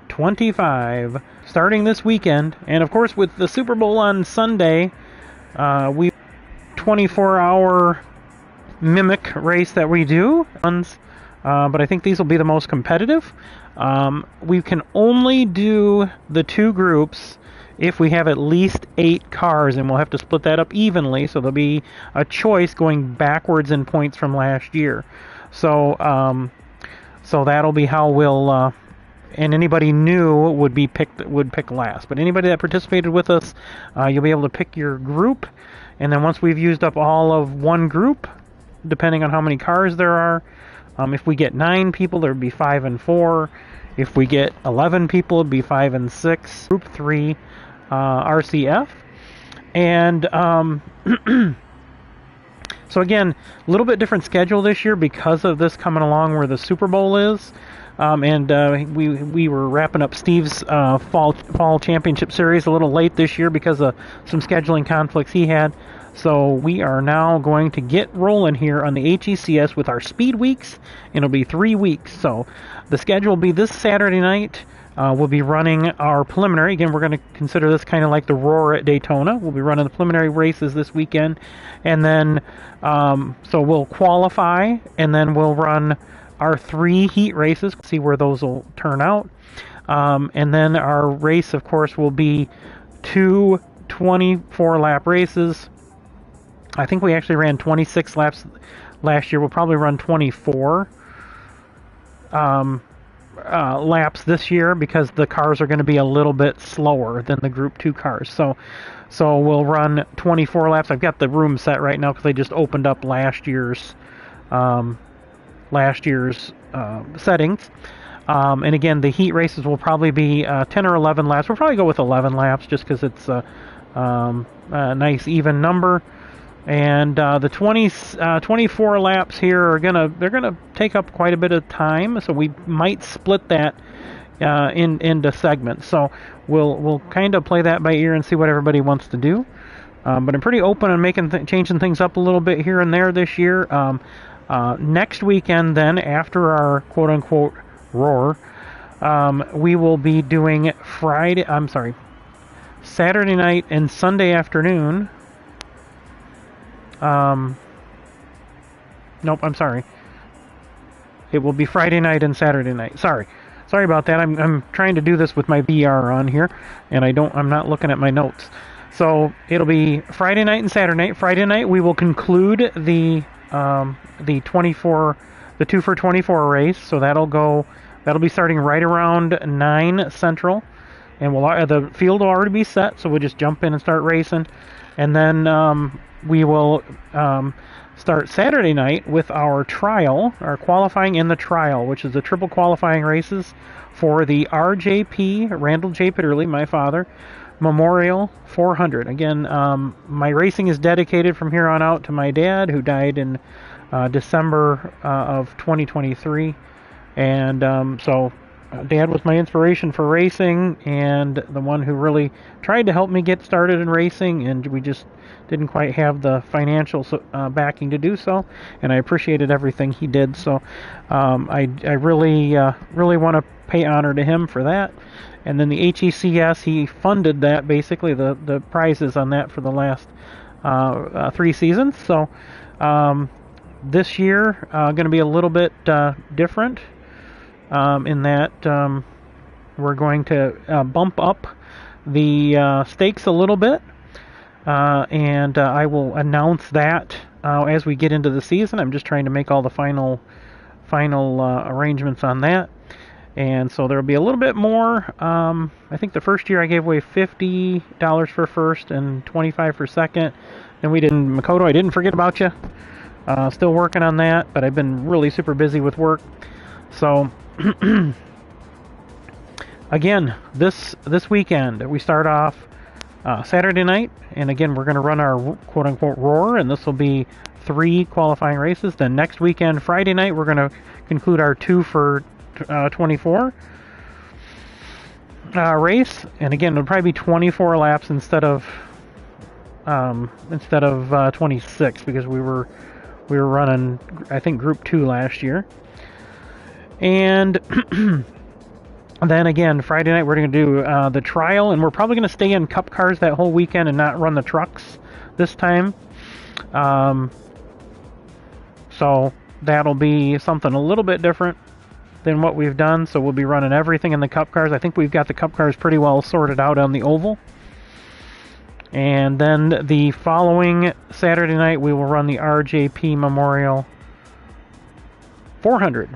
25 starting this weekend, and of course with the Super Bowl on Sunday, we 24-hour mimic race that we do, but I think these will be the most competitive. We can only do the two groups if we have at least 8 cars, and we'll have to split that up evenly, so there'll be a choice going backwards in points from last year. So so that'll be how we'll and anybody new would pick last. But anybody that participated with us, you'll be able to pick your group, and then once we've used up all of one group, depending on how many cars there are, if we get 9 people, there would be 5 and 4. If we get 11 people, it'd be 5 and 6. Group 3 RCF. And so again, a little bit different schedule this year because of this coming along where the Super Bowl is. We were wrapping up Steve's fall championship series a little late this year because of some scheduling conflicts he had. So we are now going to get rolling here on the HECS with our SpeedWeex, and it'll be 3 weeks. So the schedule will be this Saturday night. We'll be running our preliminary. Again, we're going to consider this kind of like the Roar at Daytona. We'll be running the preliminary races this weekend, and then so we'll qualify, and then we'll run our 3 heat races, see where those will turn out. And then our race, of course, will be 2 24-lap races. I think we actually ran 26 laps last year. We'll probably run 24 laps this year because the cars are going to be a little bit slower than the Group 2 cars. So we'll run 24 laps. I've got the room set right now because they just opened up last year's settings. And again, the heat races will probably be 10 or 11 laps. We'll probably go with 11 laps just because it's a nice even number. And the 24 laps here they're gonna take up quite a bit of time, so we might split that into segments. So we'll kind of play that by ear and see what everybody wants to do. But I'm pretty open on changing things up a little bit here and there this year. Next weekend, then after our quote unquote Roar, we will be doing Saturday night and Sunday afternoon. Nope, I'm sorry. It will be Friday night and Saturday night. Sorry about that. I'm trying to do this with my VR on here, and I'm not looking at my notes. So it'll be Friday night and Saturday night. Friday night we will conclude the 2 for 24 race. So that'll be starting right around 9 Central, and the field will already be set. So we'll just jump in and start racing, and then we will start Saturday night with our qualifying in the trial, which is the triple qualifying races for the RJP, Randall J. Pitterly, my father, Memorial 400. Again, my racing is dedicated from here on out to my dad, who died in December of 2023. And so Dad was my inspiration for racing, and the one who really tried to help me get started in racing, and we just didn't quite have the financial backing to do so, and I appreciated everything he did. So I really want to pay honor to him for that. And then the HECS, he funded that, basically the prizes on that for the last 3 seasons. So this year going to be a little bit different in that we're going to bump up the stakes a little bit. And I will announce that as we get into the season. I'm just trying to make all the final arrangements on that. And so there will be a little bit more. I think the first year I gave away $50 for first and $25 for second. Then Makoto, I didn't forget about you. Still working on that, but I've been really super busy with work. So again, this weekend we start off Saturday night, and again we're going to run our quote unquote Roar, and this will be 3 qualifying races. Then next weekend, Friday night, we're going to conclude our 2 for 24 race, and again it'll probably be 24 laps instead of 26, because we were running, I think, Group 2 last year. And Then again, Friday night we're going to do the trial, and we're probably going to stay in Cup cars that whole weekend and not run the trucks this time. So that'll be something a little bit different than what we've done. So we'll be running everything in the Cup cars. I think we've got the Cup cars pretty well sorted out on the oval. And then the following Saturday night we will run the RJP Memorial 400.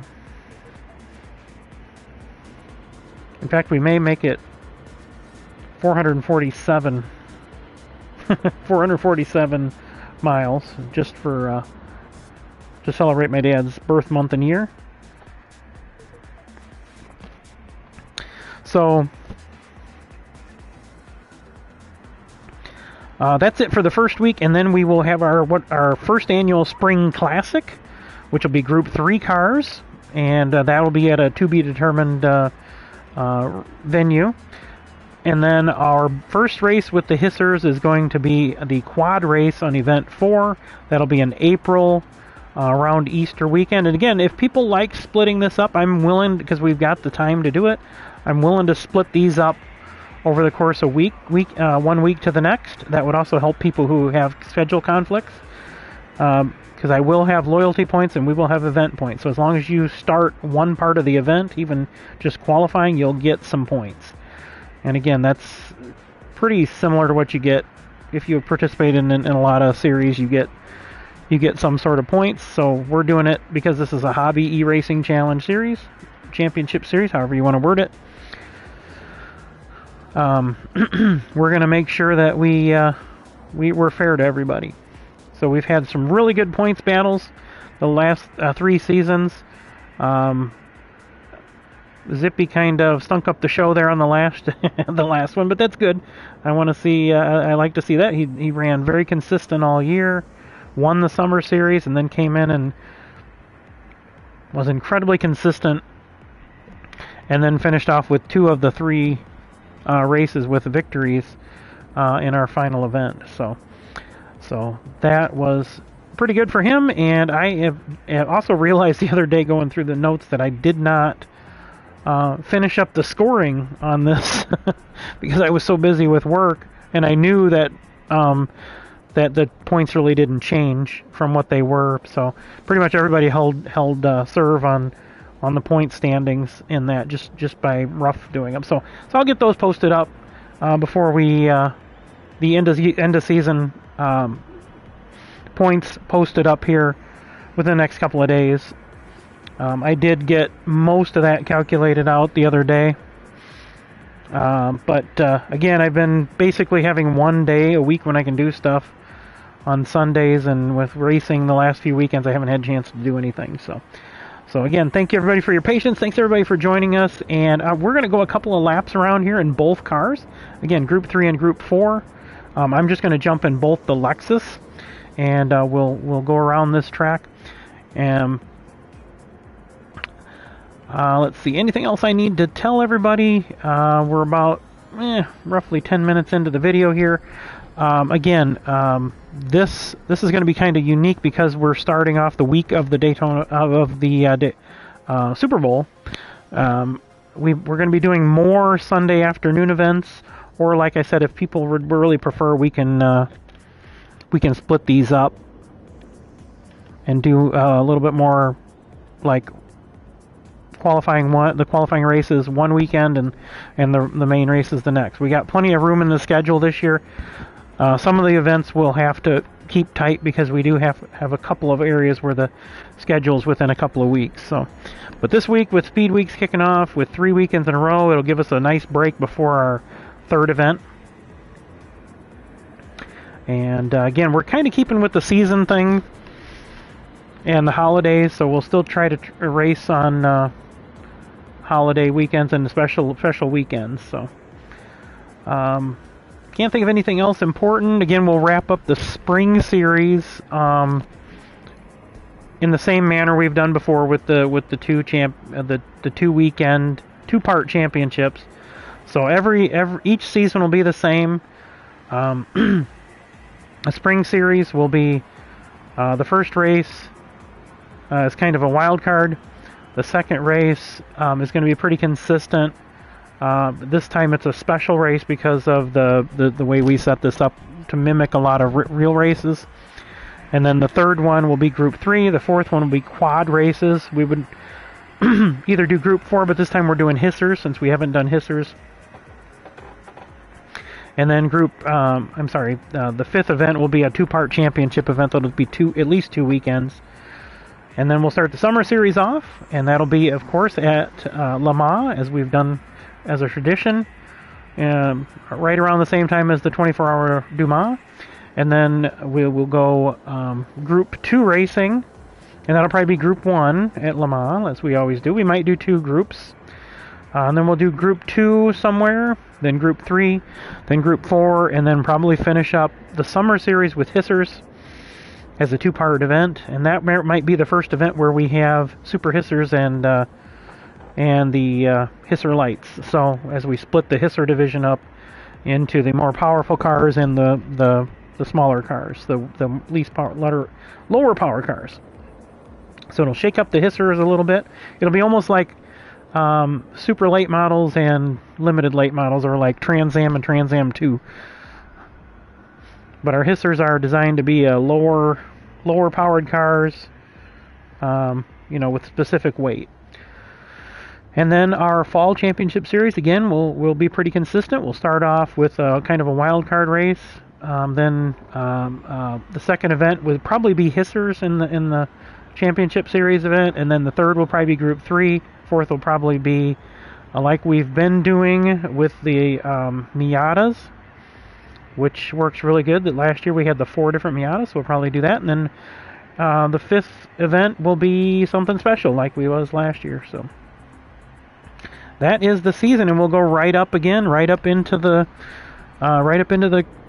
In fact, we may make it 447 447 miles just for to celebrate my dad's birth month and year. So that's it for the first week, and then we will have our first annual Spring Classic, which will be Group 3 cars, and that will be at a to-be-determined venue. And then our first race with the hissers is going to be the quad race on Event 4. That'll be in April, around Easter weekend. And again, if people like splitting this up, I'm willing, because we've got the time to do it, I'm willing to split these up over the course of 1 week to the next. That would also help people who have schedule conflicts, because I will have loyalty points and we will have event points. So as long as you start one part of the event, even just qualifying, you'll get some points. And again, that's pretty similar to what you get if you participate in a lot of series. You get some sort of points. So we're doing it because this is a hobby e-racing challenge series, championship series, however you want to word it. We're going to make sure that we're fair to everybody. So we've had some really good points battles the last 3 seasons. Zippy kind of stunk up the show there on the last one, but that's good. I want to see. I like to see that he ran very consistent all year, won the summer series, and then came in and was incredibly consistent, and then finished off with 2 of the 3 races with victories in our final event. So that was pretty good for him. And I have also realized the other day going through the notes that I did not finish up the scoring on this because I was so busy with work, and I knew that that the points really didn't change from what they were. So pretty much everybody held serve on the point standings in that, just by rough doing them. So I'll get those posted up before we the end of season points posted up here within the next couple of days. I did get most of that calculated out the other day. But again, I've been basically having 1 day a week when I can do stuff on Sundays, and with racing the last few weekends, I haven't had a chance to do anything. So again, thank you everybody for your patience. Thanks everybody for joining us. And we're going to go a couple of laps around here in both cars. Again, Group 3 and Group 4. I'm just going to jump in both the Lexus, and we'll go around this track. Let's see, anything else I need to tell everybody? We're about roughly 10 minutes into the video here. Again, this is going to be kind of unique because we're starting off the week of the Daytona of the Super Bowl. We're going to be doing more Sunday afternoon events, or like I said, if people would really prefer, we can split these up and do a little bit more, like the qualifying races one weekend and the main races the next. We got plenty of room in the schedule this year. Some of the events we'll have to keep tight because we do have a couple of areas where the schedule's within a couple of weeks. But this week with SpeedWeex kicking off with 3 weekends in a row, it'll give us a nice break before our 3rd event. And again, we're kind of keeping with the season thing and the holidays, so we'll still try to race on holiday weekends and special weekends. So can't think of anything else important. Again, we'll wrap up the spring series in the same manner we've done before with the 2-part championships. So each season will be the same. The spring series will be the first race is kind of a wild card. The second race is going to be pretty consistent This time it's a special race because of the way we set this up to mimic a lot of real races. And then the third one will be Group 3. The fourth one will be quad races. We would either do Group 4, but this time we're doing hissers since we haven't done hissers. And then the fifth event will be a 2-part championship event that'll be at least 2 weekends. And then we'll start the summer series off, and that'll be, of course, at Le Mans, as we've done as a tradition, right around the same time as the 24-hour Du Mans. And then we'll go Group 2 racing, and that'll probably be Group 1 at Le Mans, as we always do. We might do 2 groups. And then we'll do Group 2 somewhere, then Group 3, then Group 4, and then probably finish up the summer series with hissers as a 2-part event. And that might be the first event where we have super hissers and the hisser lights. So as we split the hisser division up into the more powerful cars and the smaller cars, the least lower power cars. So it'll shake up the hissers a little bit. It'll be almost like super late models and limited late models, or like Trans Am and Trans Am 2. But our hissers are designed to be lower powered cars, with specific weight. And then our fall championship series, again, will be pretty consistent. We'll start off with kind of a wild card race. Then the second event would probably be hissers in the championship series event, and then the third will probably be Group 3. Fourth will probably be like we've been doing with the Miatas, which works really good. That last year we had the 4 different Miatas, so we'll probably do that. And then the fifth event will be something special like we was last year. So that is the season, and we'll go right up into the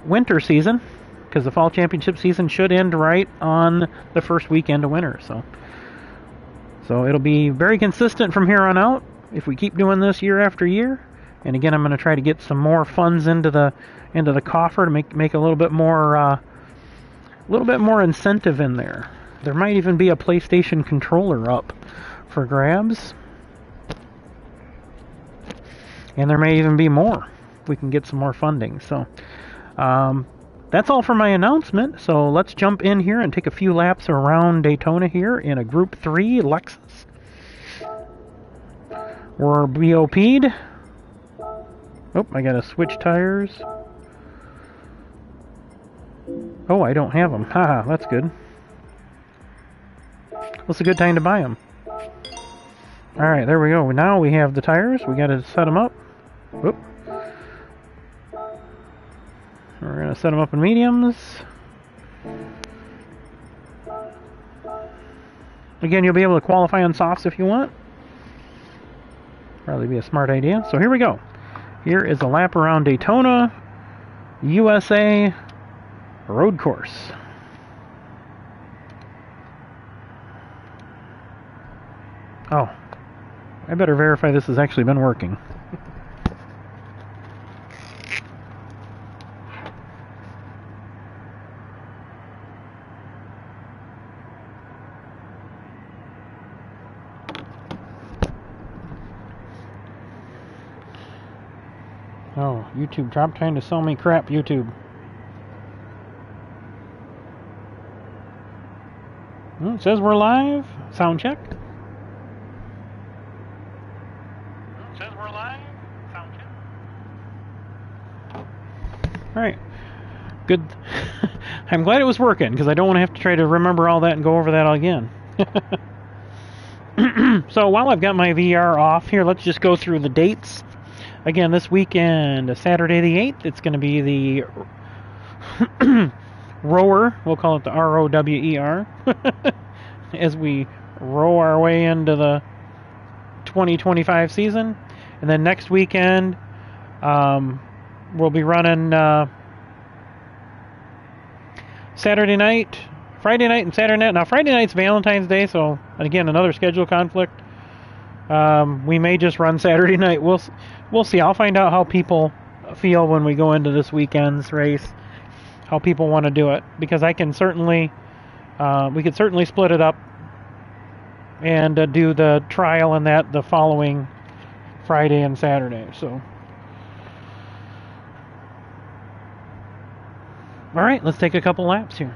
winter season, because the fall championship season should end right on the first weekend of winter. So it'll be very consistent from here on out if we keep doing this year after year. And again, I'm going to try to get some more funds into the coffer to make a little bit more incentive in there. There might even be a PlayStation controller up for grabs, and there may even be more if we can get some more funding. So that's all for my announcement. So let's jump in here and take a few laps around Daytona here in a Group 3 Lexus. We're BOP'd. Oh, I gotta switch tires. Oh, I don't have them. Haha, that's good. What's a good time to buy them? Alright, there we go. Now we have the tires. We gotta set them up. Whoop. We're going to set them up in mediums. Again, you'll be able to qualify on softs if you want. Probably be a smart idea. So here we go. Here is a lap around Daytona, USA road course. Oh, I better verify this has actually been working. Oh, YouTube, drop trying to sell me crap, YouTube. It says we're live. Sound check. It says we're live. Sound check. Alright. Good. I'm glad it was working, because I don't want to have to try to remember all that and go over that again. So while I've got my VR off here, let's just go through the dates. Again, this weekend, Saturday the 8th, it's going to be the rower. We'll call it the ROWER. As we row our way into the 2025 season. And then next weekend, we'll be running Saturday night, Friday night, and Saturday night. Now, Friday night's Valentine's Day, so, again, another schedule conflict. We may just run Saturday night. We'll see. I'll find out how people feel when we go into this weekend's race, how people want to do it, because I can certainly, we could certainly split it up and do the trial and that the following Friday and Saturday. So, all right, let's take a couple laps here.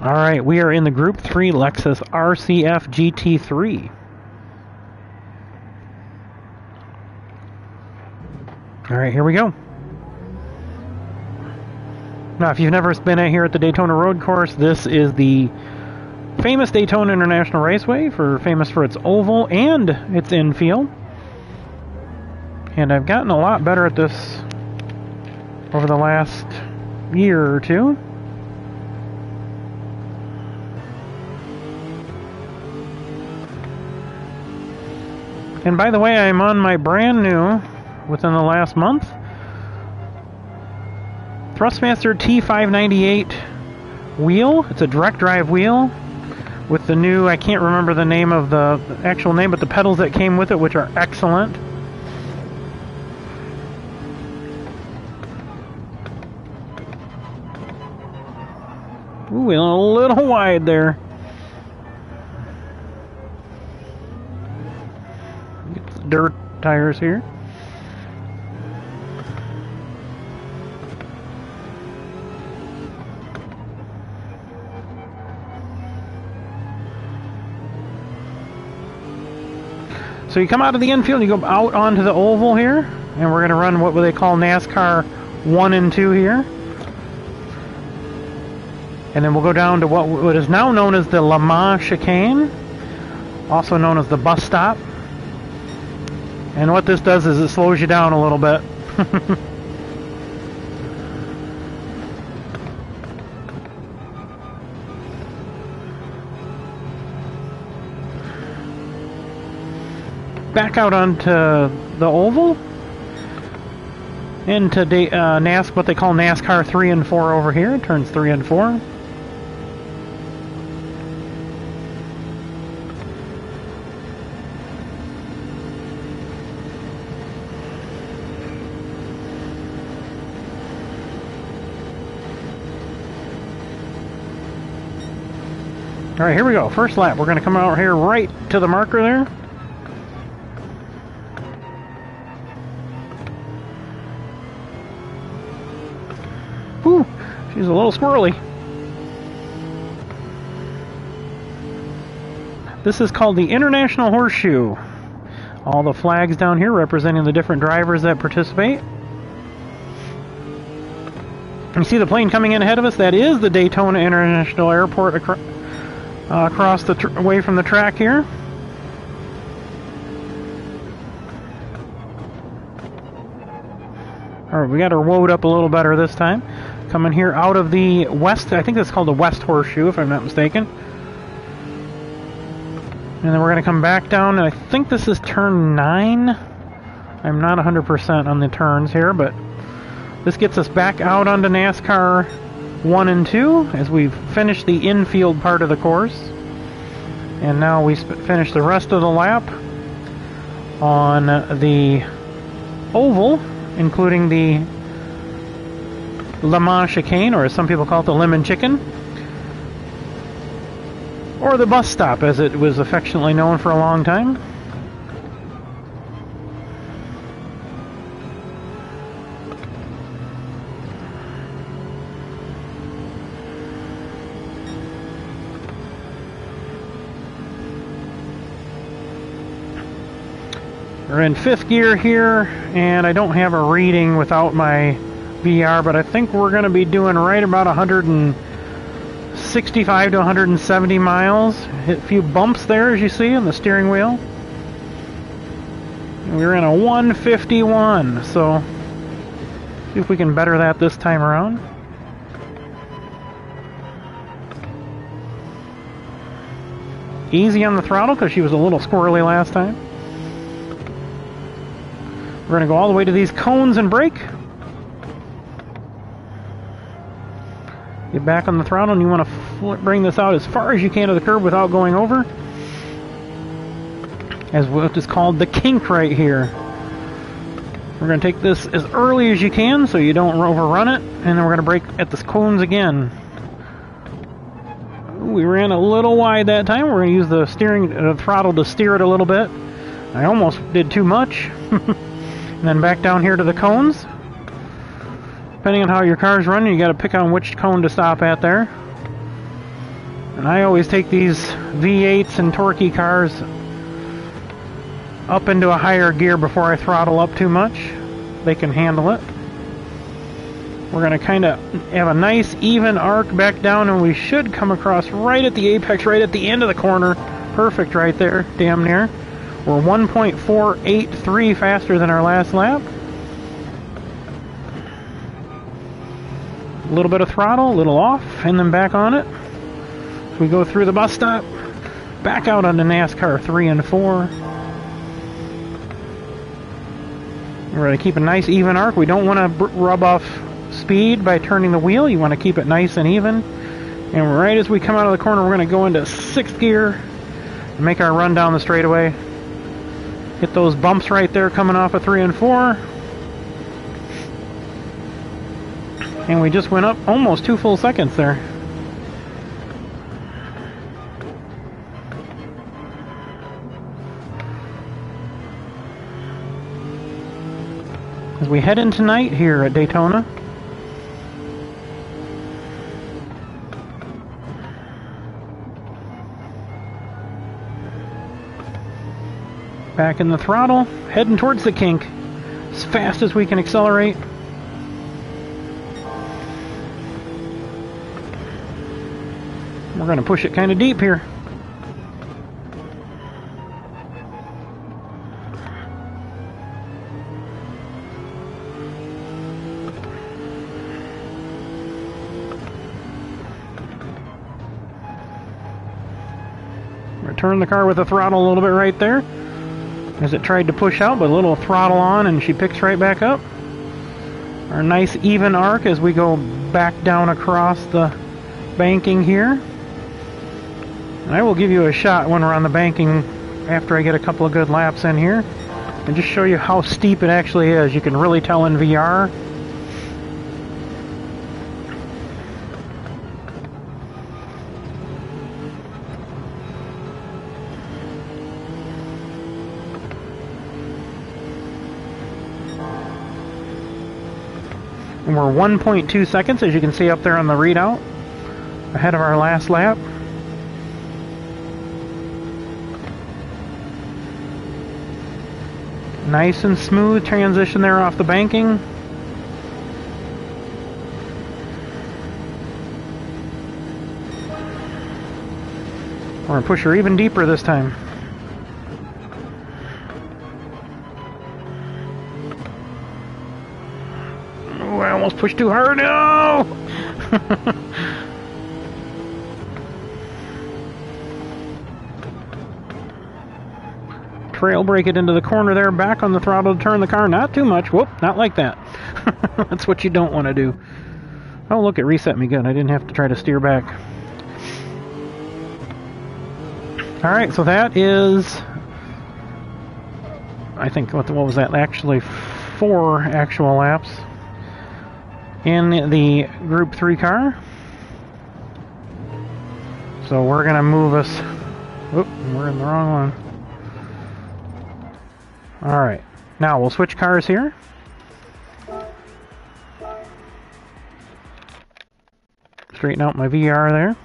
All right, we are in the Group 3 Lexus RCF GT3. All right, here we go. Now, if you've never been here at the Daytona Road Course, this is the famous Daytona International Raceway, famous for its oval and its infield. And I've gotten a lot better at this over the last year or two. And by the way, I'm on my brand new, within the last month, Thrustmaster T598 wheel. It's a direct drive wheel with the new, I can't remember the name of the actual name, but the pedals that came with it, which are excellent. Ooh, a little wide there. Dirt tires here. So you come out of the infield, you go out onto the oval here, and we're going to run what they call NASCAR 1 and 2 here. And then we'll go down to what is now known as the Le Mans chicane, also known as the bus stop. And what this does is it slows you down a little bit. Back out onto the oval. Into what they call NASCAR 3 and 4 over here. Turns 3 and 4. All right, here we go. First lap. We're going to come out here right to the marker there. Whew, she's a little squirrely. This is called the International Horseshoe. All the flags down here representing the different drivers that participate. You see the plane coming in ahead of us? That is the Daytona International Airport across the away from the track here. Alright, we got her woed up a little better this time. Coming here out of the west, I think it's called the West Horseshoe if I'm not mistaken. And then we're going to come back down, and I think this is turn 9. I'm not 100% on the turns here, but this gets us back out onto NASCAR 1 and 2 as we've finished the infield part of the course. And now we finish the rest of the lap on the oval, including the Le Mans chicane, or as some people call it, the lemon chicken, or the bus stop as it was affectionately known for a long time. We're in 5th gear here, and I don't have a reading without my VR, but I think we're going to be doing right about 165 to 170 miles. Hit a few bumps there, as you see, on the steering wheel. And we're in a 151, so see if we can better that this time around. Easy on the throttle, because she was a little squirrely last time. We're going to go all the way to these cones and brake. Get back on the throttle, and you want to bring this out as far as you can to the curb without going over. As what is called the kink right here. We're going to take this as early as you can so you don't overrun it, and then we're going to brake at the cones again. We ran a little wide that time. We're going to use the throttle to steer it a little bit. I almost did too much. And then back down here to the cones. Depending on how your car's running, you got to pick on which cone to stop at there. And I always take these V8s and torquey cars up into a higher gear before I throttle up too much. They can handle it. We're going to kind of have a nice even arc back down, and we should come across right at the apex, right at the end of the corner. Perfect right there, damn near. We're 1.483 faster than our last lap. A little bit of throttle, a little off, and then back on it. So we go through the bus stop, back out onto NASCAR 3 and 4. We're going to keep a nice even arc. We don't want to rub off speed by turning the wheel. You want to keep it nice and even. And right as we come out of the corner, we're going to go into 6th gear and make our run down the straightaway. Hit those bumps right there coming off of 3 and 4. And we just went up almost 2 full seconds there. As we head into night here at Daytona. Back in the throttle, heading towards the kink as fast as we can accelerate. We're going to push it kind of deep here. Return the car with the throttle a little bit right there as it tried to push out, but a little throttle on and she picks right back up. Our nice even arc as we go back down across the banking here. And I will give you a shot when we're on the banking after I get a couple of good laps in here and just show you how steep it actually is. You can really tell in VR. And we're 1.2 seconds, as you can see up there on the readout, ahead of our last lap. Nice and smooth transition there off the banking. We're going to push her even deeper this time. Oh, I almost pushed too hard. No! Trail brake it into the corner there, back on the throttle to turn the car. Not too much. Whoop, not like that. That's what you don't want to do. Oh, look, it reset me good. I didn't have to try to steer back. Alright, so that is, I think, what was that? Actually, 4 actual laps in the Group 3 car. So we're going to move us... Oop, we're in the wrong one. Alright, now we'll switch cars here. Straighten out my VR there.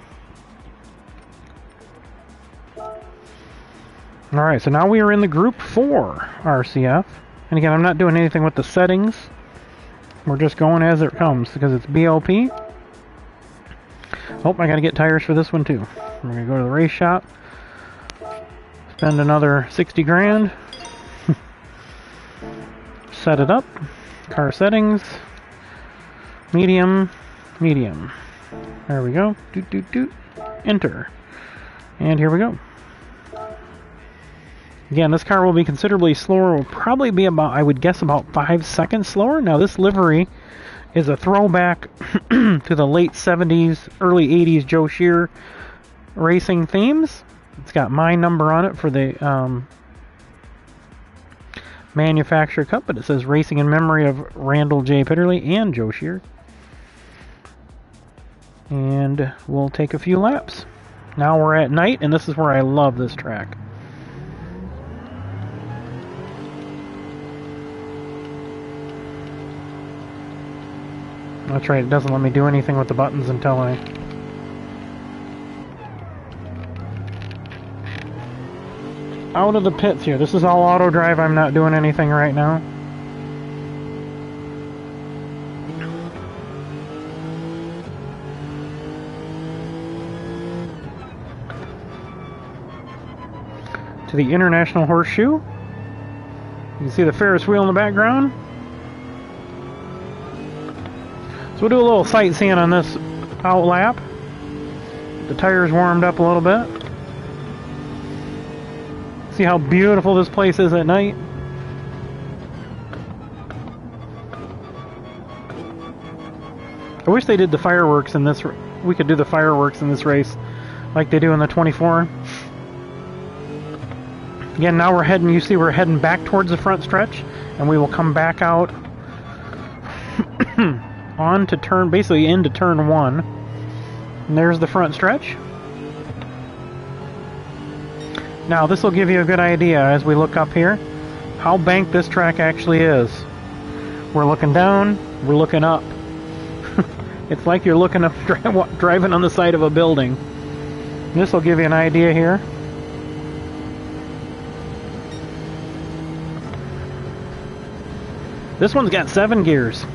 Alright, so now we are in the Group 4 RCF. And again, I'm not doing anything with the settings. We're just going as it comes because it's BOP. Oh, I gotta get tires for this one too. We're gonna go to the race shop. Spend another 60 grand. Set it up. Car settings. Medium. Medium. There we go. Doot, doot, doot. Enter. And here we go. Again, this car will be considerably slower. Will probably be about, I would guess, about 5 seconds slower. Now, this livery is a throwback to the late 70s, early 80s Joe Shear racing themes. It's got my number on it for the manufacturer cup, but it says racing in memory of Randall J. Pitterly and Joe Shear. And we'll take a few laps. Now we're at night, and this is where I love this track. That's right, it doesn't let me do anything with the buttons until I... Out of the pits here. This is all auto drive. I'm not doing anything right now. To the International Horseshoe. You can see the Ferris wheel in the background. So we'll do a little sightseeing on this out lap. The tires warmed up a little bit. See how beautiful this place is at night. I wish they did the fireworks in this. We could do the fireworks in this race like they do in the 24. Again, now we're heading, you see we're heading back towards the front stretch, and we will come back out on to turn, basically into turn 1. And there's the front stretch. Now this will give you a good idea as we look up here how banked this track actually is. We're looking down, we're looking up. It's like you're looking up, driving on the side of a building. This will give you an idea here. This one's got 7 gears.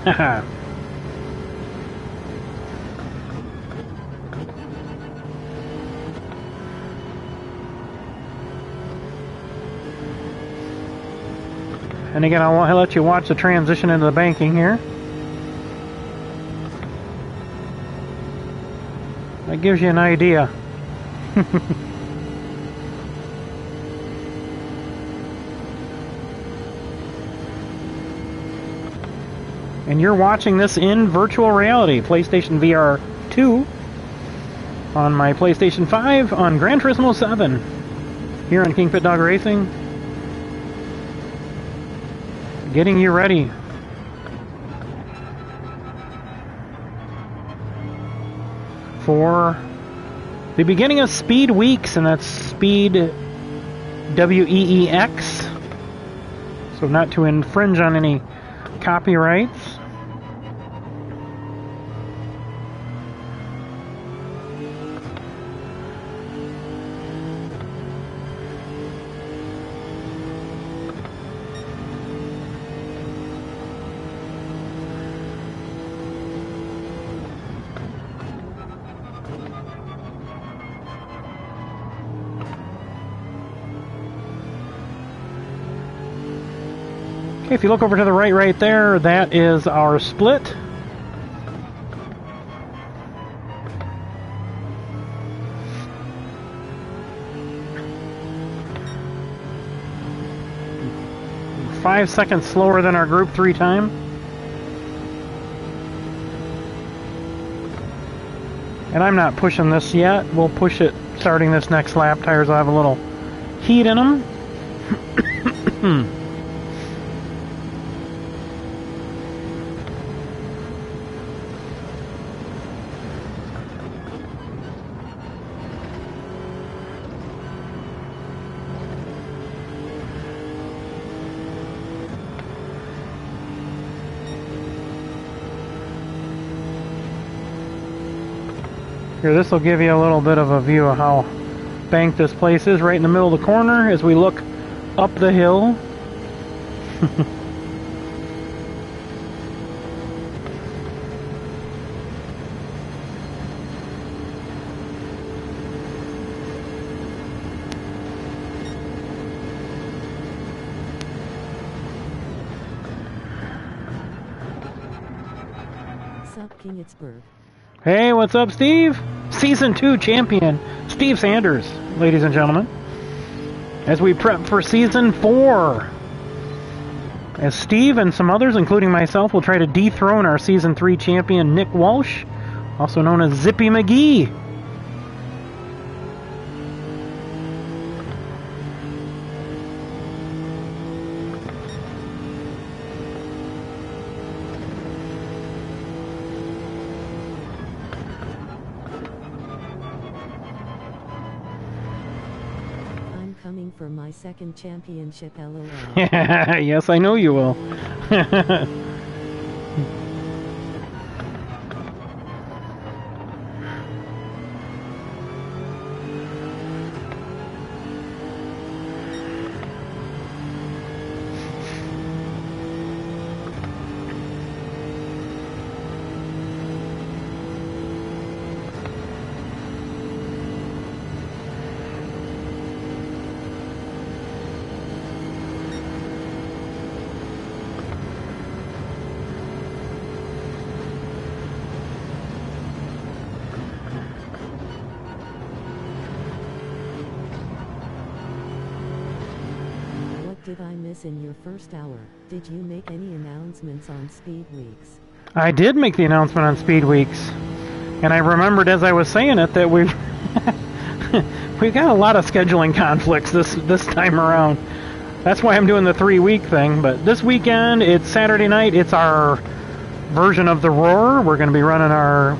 And again, I'll let you watch the transition into the banking here. That gives you an idea. And you're watching this in virtual reality. PlayStation VR 2 on my PlayStation 5 on Gran Turismo 7 here on KingPittdawg Racing. Getting you ready for the beginning of SpeedWeex, and that's SpeedWeex. So not to infringe on any copyrights. Okay, if you look over to the right there, that is our split. Five seconds slower than our Group 3 time. And I'm not pushing this yet. We'll push it starting this next lap. Tires will have a little heat in them. Here, this will give you a little bit of a view of how banked this place is, right in the middle of the corner as we look up the hill. Sup, King Hey, what's up, Steve? Season 2 Champion, Steve Sanders, ladies and gentlemen, as we prep for Season 4. as Steve and some others, including myself, will try to dethrone our Season 3 champion Nick Walsh, also known as ZippyMagee. Coming for my second championship, LOL. Yes, I know you will. Did I miss in your first hour? Did you make any announcements on SpeedWeex? I did make the announcement on SpeedWeex, and I remembered as I was saying it that we've we've got a lot of scheduling conflicts this time around. That's why I'm doing the 3-week thing. But this weekend, it's Saturday night. It's our version of the Roar. We're going to be running our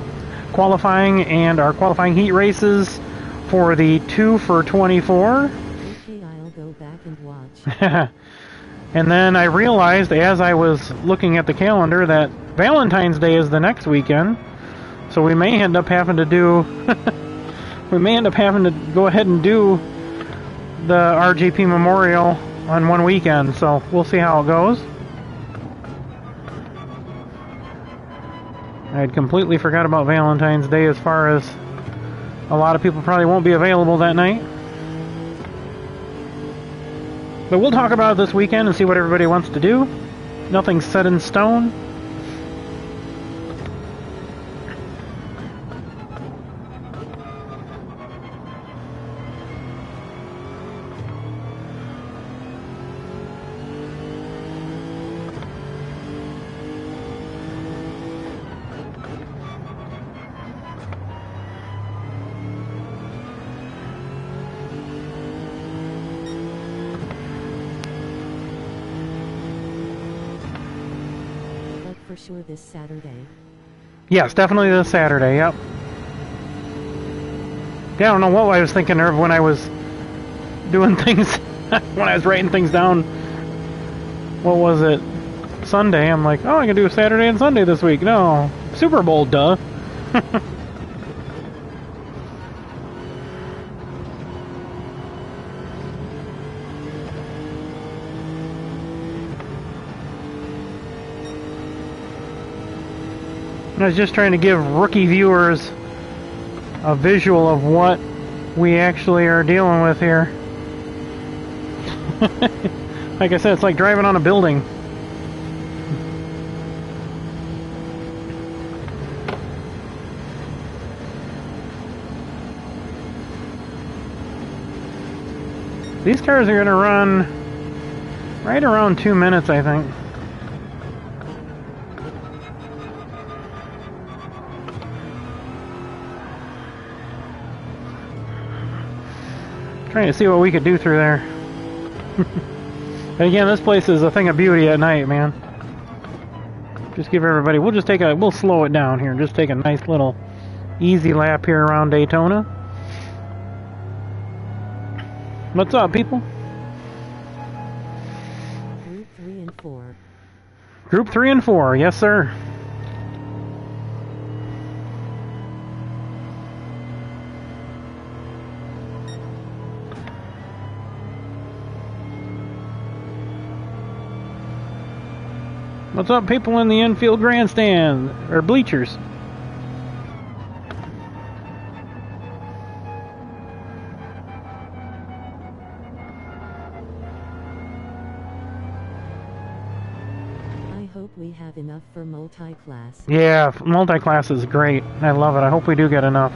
qualifying and our qualifying heat races for the 2 for 24. Go back and watch. And then I realized as I was looking at the calendar that Valentine's Day is the next weekend, so we may end up having to do we may end up having to go ahead and do the RGP Memorial on one weekend, so we'll see how it goes. I had completely forgot about Valentine's Day, as far as a lot of people probably won't be available that night. But we'll talk about it this weekend and see what everybody wants to do. Nothing's set in stone. For sure this Saturday. Yes, definitely this Saturday, yep. Yeah, I don't know what I was thinking of when I was doing things, when I was writing things down. What was it? Sunday. I'm like, oh, I can do a Saturday and Sunday this week. No, Super Bowl, duh. I was just trying to give rookie viewers a visual of what we actually are dealing with here. Like I said, it's like driving on a building. These cars are going to run right around 2 minutes, I think. Trying to see what we could do through there. And again, this place is a thing of beauty at night, man. Just give everybody, we'll slow it down here and just take a nice little easy lap here around Daytona. What's up, people? Group 3 and 4. Group 3 and 4, yes sir. What's up, people in the infield grandstand, or bleachers? I hope we have enough for multi-class. Yeah, multi-class is great. I love it. I hope we do get enough.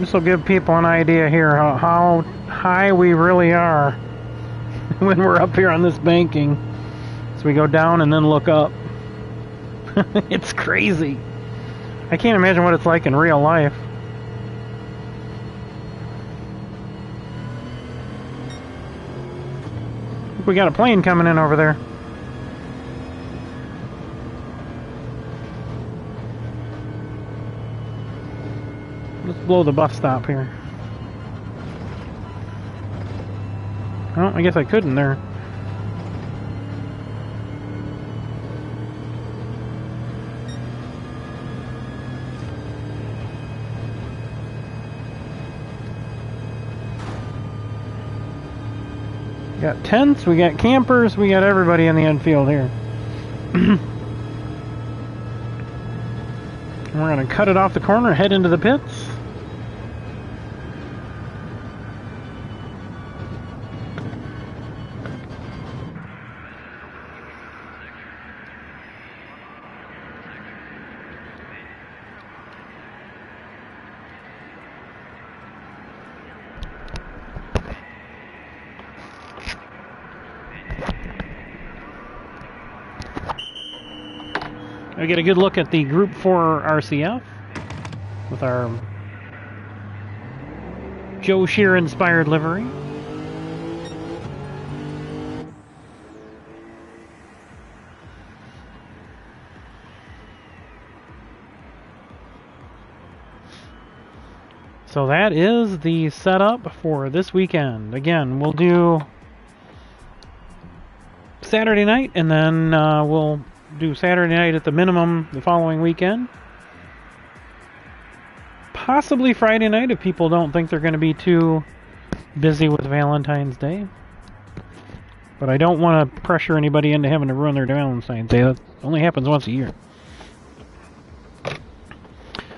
This will give people an idea here how high we really are when we're up here on this banking. So we go down and then look up. It's crazy. I can't imagine what it's like in real life. We got a plane coming in over there. Let's blow the bus stop here. Oh, I guess I couldn't there. We got tents, we got campers, we got everybody in the infield here. We're going to cut it off the corner, head into the pits. We get a good look at the Group 4 RCF with our Joe Shear inspired livery. So that is the setup for this weekend. Again, we'll do Saturday night, and then we'll do Saturday night at the minimum the following weekend. Possibly Friday night if people don't think they're going to be too busy with Valentine's Day. But I don't want to pressure anybody into having to ruin their Valentine's Day. That only happens once a year.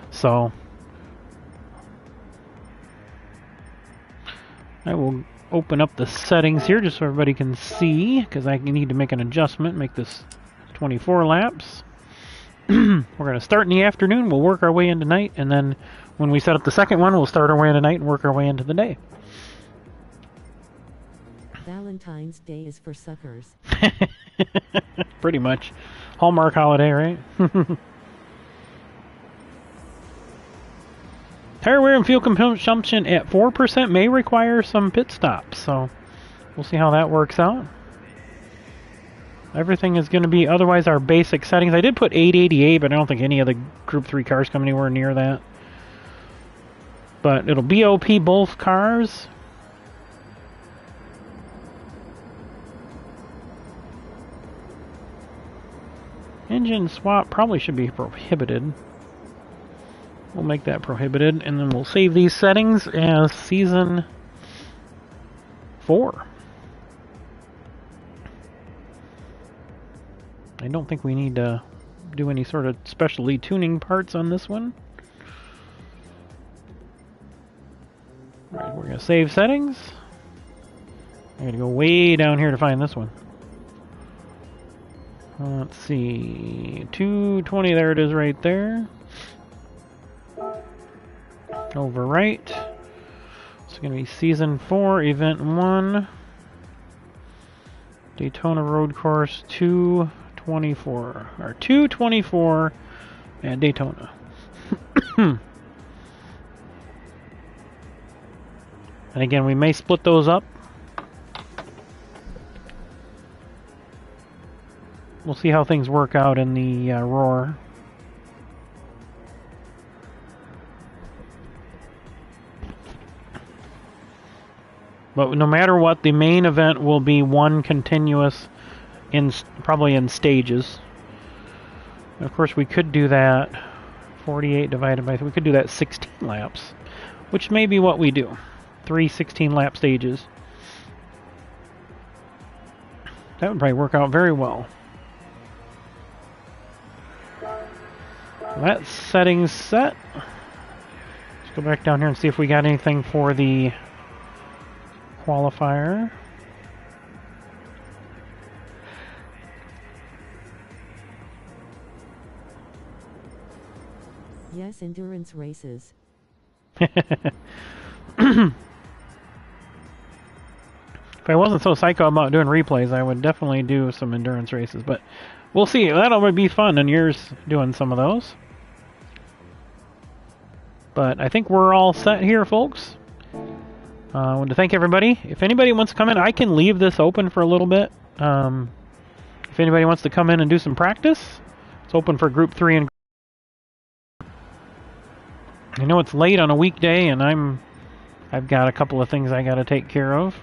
So I will open up the settings here just so everybody can see, because I need to make an adjustment, make this 24 laps. We're going to start in the afternoon, we'll work our way into night, and then when we set up the second one, we'll start our way into night and work our way into the day. Valentine's Day is for suckers. Pretty much. Hallmark holiday, right? Tire wear and fuel consumption at 4% may require some pit stops, so we'll see how that works out. Everything is going to be otherwise our basic settings. I did put 888, but I don't think any of the Group 3 cars come anywhere near that. But it'll BOP both cars. Engine swap probably should be prohibited. We'll make that prohibited, and then we'll save these settings as Season 4. I don't think we need to do any sort of specialty tuning parts on this one. Alright, we're going to save settings. I'm going to go way down here to find this one. Let's see. 220, there it is right there. Overwrite. It's going to be Season 4, Event 1. Daytona Road Course 224. Or 224 at Daytona. And again, we may split those up. We'll see how things work out in the Roar. But no matter what, the main event will be one continuous, probably in stages. And of course, we could do that 48 divided by 3. We could do that 16 laps, which may be what we do. 3 16-lap stages. That would probably work out very well. That setting's set. Let's go back down here and see if we got anything for the qualifier. Yes, endurance races. If I wasn't so psycho about doing replays, I would definitely do some endurance races, but we'll see. That'll be fun in years doing some of those. But I think we're all set here, folks. I want to thank everybody. If anybody wants to come in, I can leave this open for a little bit. If anybody wants to come in and do some practice, it's open for Group 3 and I know it's late on a weekday, and I've got a couple of things I got to take care of.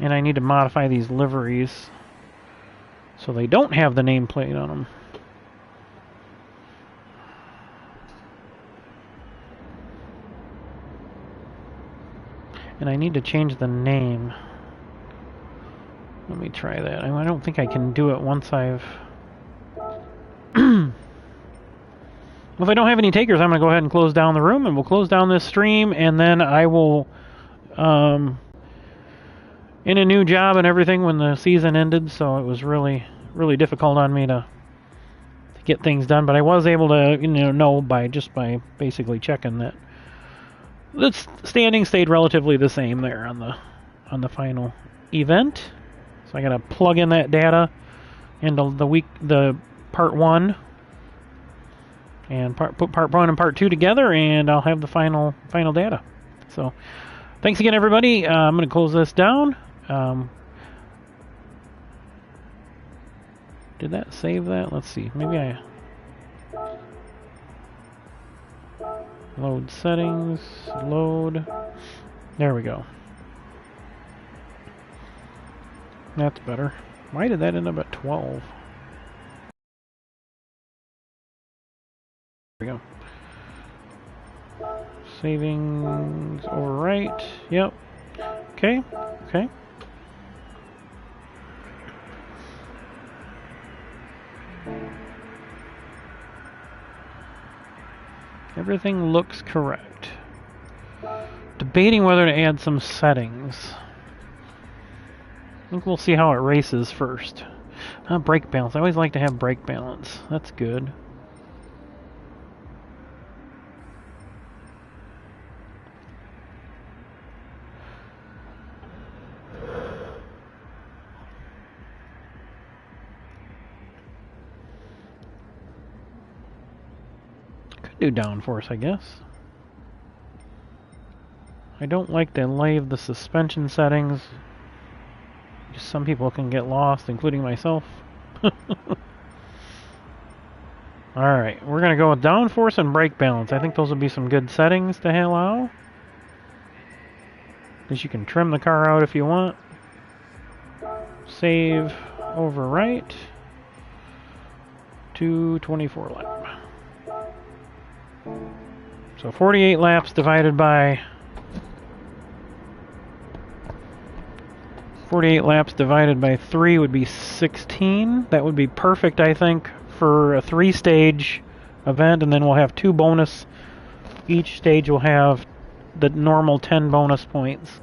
And I need to modify these liveries so they don't have the nameplate on them. And I need to change the name. Let me try that. I don't think I can do it once I've... Well, if I don't have any takers, I'm going to go ahead and close down the room, and we'll close down this stream, and then I will... in a new job and everything when the season ended, so it was really, really difficult on me to get things done, but I was able to, know by basically checking that the standing stayed relatively the same there on the final event. So I gotta plug in that data into the part 1 and put part 1 and part 2 together, and I'll have the final data. So thanks again, everybody. I'm gonna close this down. Did that save that? Let's see. Maybe I load settings, load. There we go. That's better. Why did that end up at 12? There we go. Savings overwrite. Yep. Okay. Okay. Everything looks correct. Debating whether to add some settings. I think we'll see how it races first. Brake balance. I always like to have brake balance. That's good. Do downforce, I guess. I don't like to leave the suspension settings. Just some people can get lost, including myself. Alright, we're going to go with downforce and brake balance. I think those would be some good settings to allow. At least you can trim the car out if you want. Save, overwrite. 224 lap. So 48 laps divided by 3 would be 16. That would be perfect, I think, for a 3-stage event, and then we'll have 2 bonus. Each stage will have the normal 10 bonus points.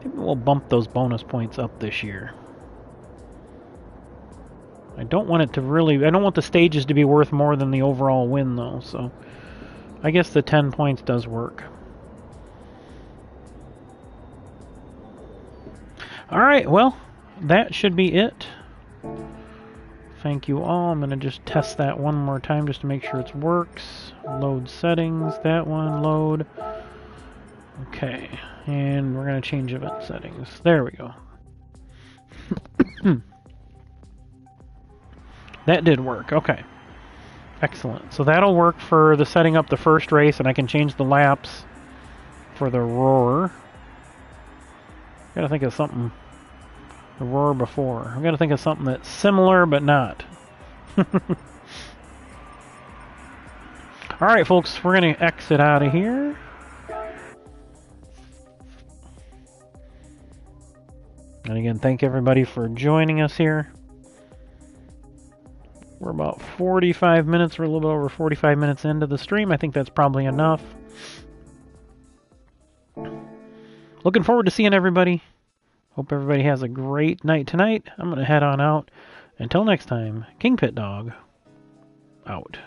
Maybe we'll bump those bonus points up this year. I don't want it to really... I don't want the stages to be worth more than the overall win, though, so... I guess the 10 points does work. Alright, well, that should be it. Thank you all. I'm going to just test that one more time just to make sure it works. Load settings, that one, load. Okay, and we're going to change event settings. There we go. That did work. Okay. Excellent. So that'll work for the setting up the first race, and I can change the laps for the roar. Gotta think of something. The roar before. I've got to think of something that's similar, but not. Alright, folks. We're going to exit out of here. And again, thank everybody for joining us here. We're about 45 minutes, we're a little bit over 45 minutes into the stream. I think that's probably enough. looking forward to seeing everybody. Hope everybody has a great night tonight. I'm going to head on out. Until next time, KingPittdawg out.